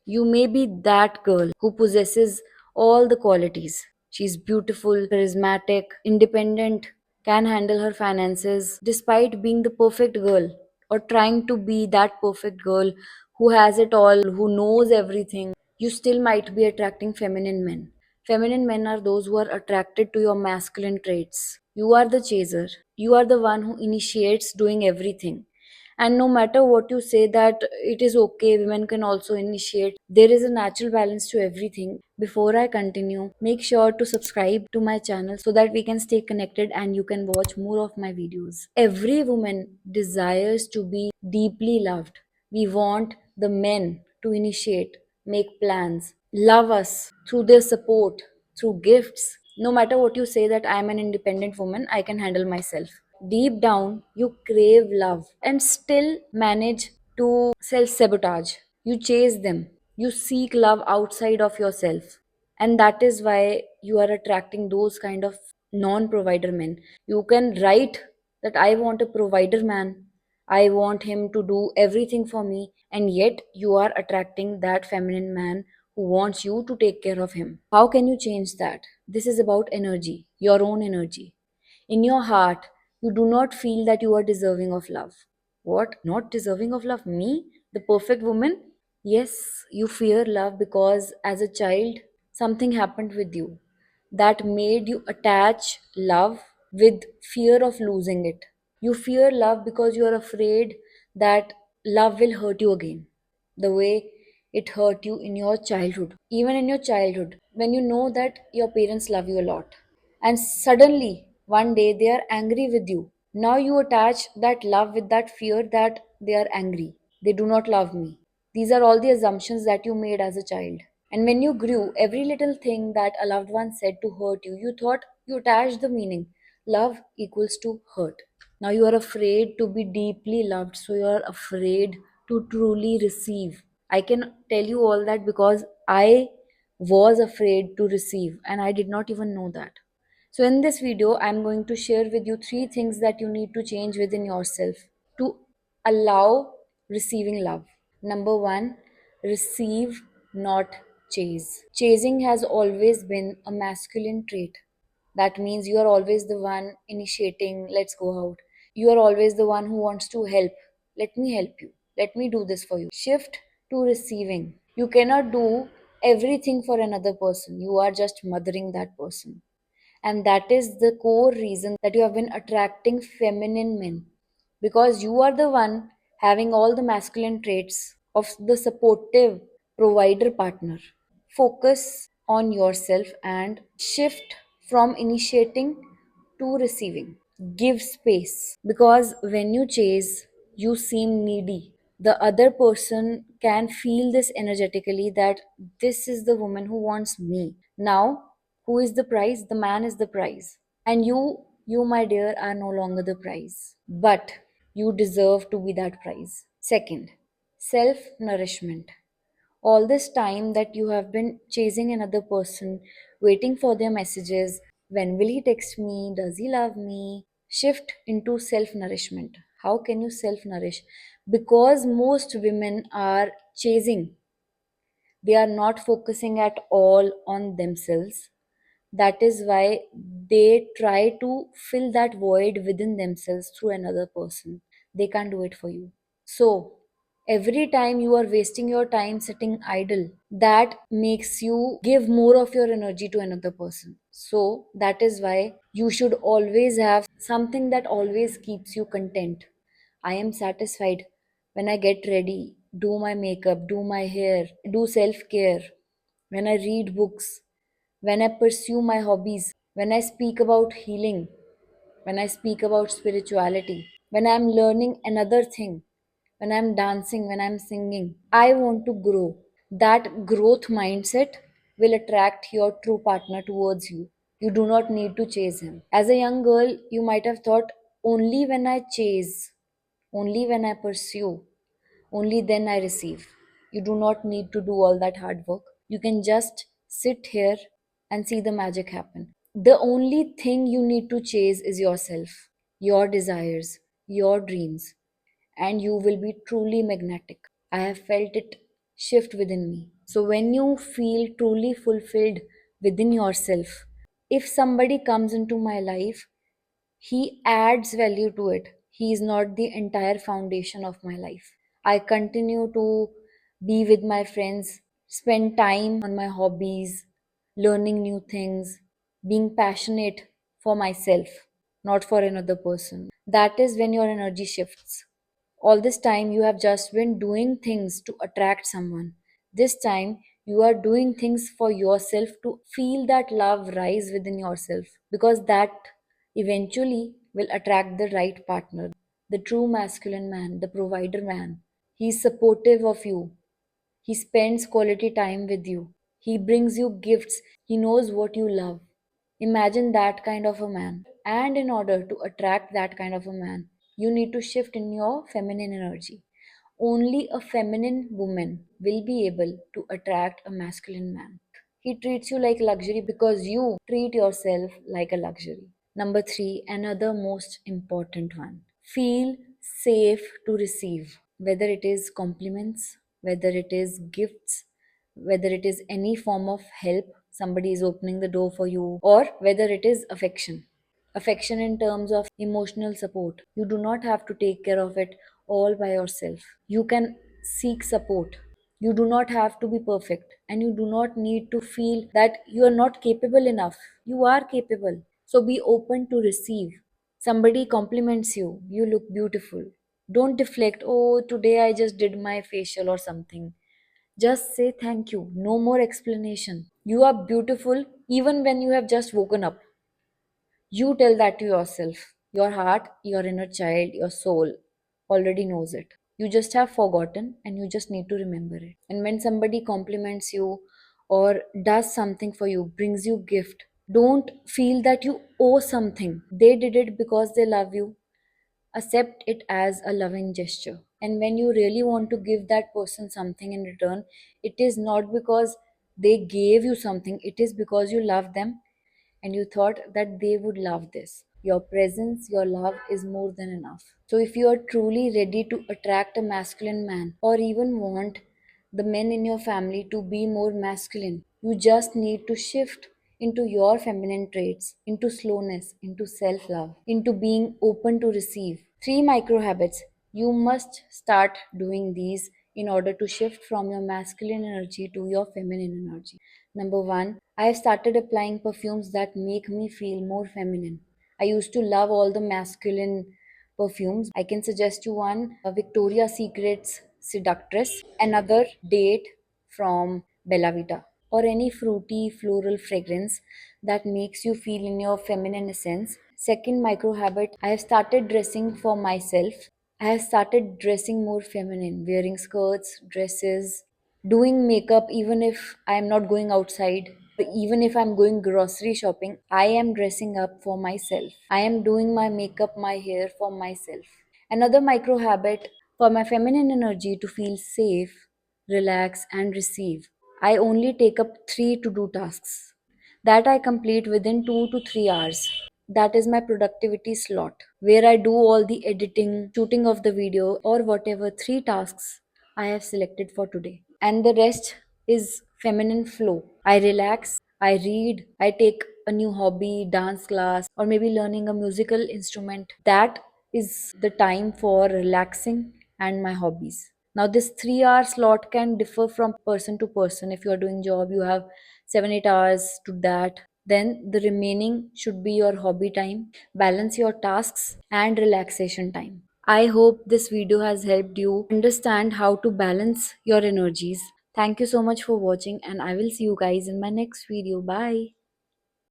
You may be that girl who possesses all the qualities. She's beautiful, charismatic, independent, can handle her finances, despite being the perfect girl or trying to be that perfect girl who has it all, who knows everything. You still might be attracting feminine men. Feminine men are those who are attracted to your masculine traits. You are the chaser. You are the one who initiates doing everything. And no matter what you say that it is okay, women can also initiate, there is a natural balance to everything. Before I continue, make sure to subscribe to my channel so that we can stay connected and you can watch more of my videos. Every woman desires to be deeply loved. We want the men to initiate, make plans, love us through their support, through gifts. No matter what you say that I am an independent woman, I can handle myself. Deep down, you crave love and still manage to self sabotage. You chase them. You seek love outside of yourself. And that is why you are attracting those kind of non provider men. You can write that I want a provider man. I want him to do everything for me. And yet you are attracting that feminine man who wants you to take care of him. How can you change that? This is about energy, your own energy. In your heart, you do not feel that you are deserving of love. What? Not deserving of love? Me? The perfect woman? Yes, you fear love because as a child, something happened with you that made you attach love with fear of losing it. You fear love because you are afraid that love will hurt you again, the way it hurt you in your childhood. Even in your childhood, when you know that your parents love you a lot, and suddenly one day they are angry with you. Now you attach that love with that fear that they are angry. They do not love me. These are all the assumptions that you made as a child. And when you grew, every little thing that a loved one said to hurt you, you thought you attached the meaning. Love equals to hurt. Now you are afraid to be deeply loved, so you are afraid to truly receive. I can tell you all that because I was afraid to receive and I did not even know that. So, in this video, I'm going to share with you three things that you need to change within yourself to allow receiving love. Number one, receive, not chase. Chasing has always been a masculine trait. That means you are always the one initiating, let's go out. You are always the one who wants to help. Let me help you. Let me do this for you. Shift to receiving. You cannot do everything for another person. You are just mothering that person. And that is the core reason that you have been attracting feminine men because you are the one having all the masculine traits of the supportive provider partner. Focus on yourself and shift from initiating to receiving. Give space because when you chase, you seem needy. The other person can feel this energetically that this is the woman who wants me. Now, who is the prize? The man is the prize. And you, my dear, are no longer the prize. But you deserve to be that prize. Second, self nourishment. All this time that you have been chasing another person, waiting for their messages, when will he text me? Does he love me? Shift into self nourishment. How can you self nourish? Because most women are chasing, they are not focusing at all on themselves. That is why they try to fill that void within themselves through another person. They can't do it for you. So, every time you are wasting your time sitting idle, that makes you give more of your energy to another person. So, that is why you should always have something that always keeps you content. I am satisfied when I get ready, do my makeup, do my hair, do self care, when I read books, when I pursue my hobbies, when I speak about healing, when I speak about spirituality, when I'm learning another thing, when I'm dancing, when I'm singing, I want to grow. That growth mindset will attract your true partner towards you. You do not need to chase him. As a young girl, you might have thought only when I chase, only when I pursue, only then I receive. You do not need to do all that hard work. You can just sit here and see the magic happen. The only thing you need to chase is yourself, your desires, your dreams, and you will be truly magnetic. I have felt it shift within me. So when you feel truly fulfilled within yourself, if somebody comes into my life, he adds value to it. He is not the entire foundation of my life. I continue to be with my friends, spend time on my hobbies, learning new things, being passionate for myself, not for another person. That is when your energy shifts. All this time you have just been doing things to attract someone. This time you are doing things for yourself to feel that love rise within yourself, because that eventually will attract the right partner, the true masculine man, the provider man. He is supportive of you. He spends quality time with you. He brings you gifts. He knows what you love. Imagine that kind of a man. And in order to attract that kind of a man, you need to shift in your feminine energy. Only a feminine woman will be able to attract a masculine man. He treats you like luxury because you treat yourself like a luxury. Number three, another most important one. Feel safe to receive, whether it is compliments, whether it is gifts, whether it is any form of help, somebody is opening the door for you, or whether it is affection. Affection in terms of emotional support. You do not have to take care of it all by yourself. You can seek support. You do not have to be perfect, and you do not need to feel that you are not capable enough. You are capable. So be open to receive. Somebody compliments you, you look beautiful. Don't deflect, oh, today I just did my facial or something. Just say thank you. No more explanation. You are beautiful even when you have just woken up. You tell that to yourself. Your heart, your inner child, your soul already knows it. You just have forgotten and you just need to remember it. And when somebody compliments you or does something for you, brings you gift, don't feel that you owe something. They did it because they love you. Accept it as a loving gesture. And when you really want to give that person something in return, it is not because they gave you something, it is because you love them and you thought that they would love this. Your presence, your love is more than enough. So, if you are truly ready to attract a masculine man or even want the men in your family to be more masculine, you just need to shift into your feminine traits, into slowness, into self love, into being open to receive. Three micro habits. You must start doing these in order to shift from your masculine energy to your feminine energy. Number one, I have started applying perfumes that make me feel more feminine. I used to love all the masculine perfumes. I can suggest you one, Victoria's Secret's Seductress, another Date from Bella Vita, or any fruity floral fragrance that makes you feel in your feminine essence. Second micro habit, I have started dressing for myself. I have started dressing more feminine, wearing skirts, dresses, doing makeup even if I am not going outside. Even if I'm going grocery shopping, I am dressing up for myself. I am doing my makeup, my hair for myself. Another micro habit for my feminine energy to feel safe, relax, and receive. I only take up three to do tasks that I complete within 2 to 3 hours. That is my productivity slot where I do all the editing, shooting of the video, or whatever three tasks I have selected for today. And the rest is feminine flow. I relax, I read, I take a new hobby, dance class, or maybe learning a musical instrument. That is the time for relaxing and my hobbies. Now this 3 hour slot can differ from person to person. If you are doing job, you have 7 8 hours to that. Then the remaining should be your hobby time. Balance your tasks and relaxation time. I hope this video has helped you understand how to balance your energies. Thank you so much for watching, and I will see you guys in my next video. Bye.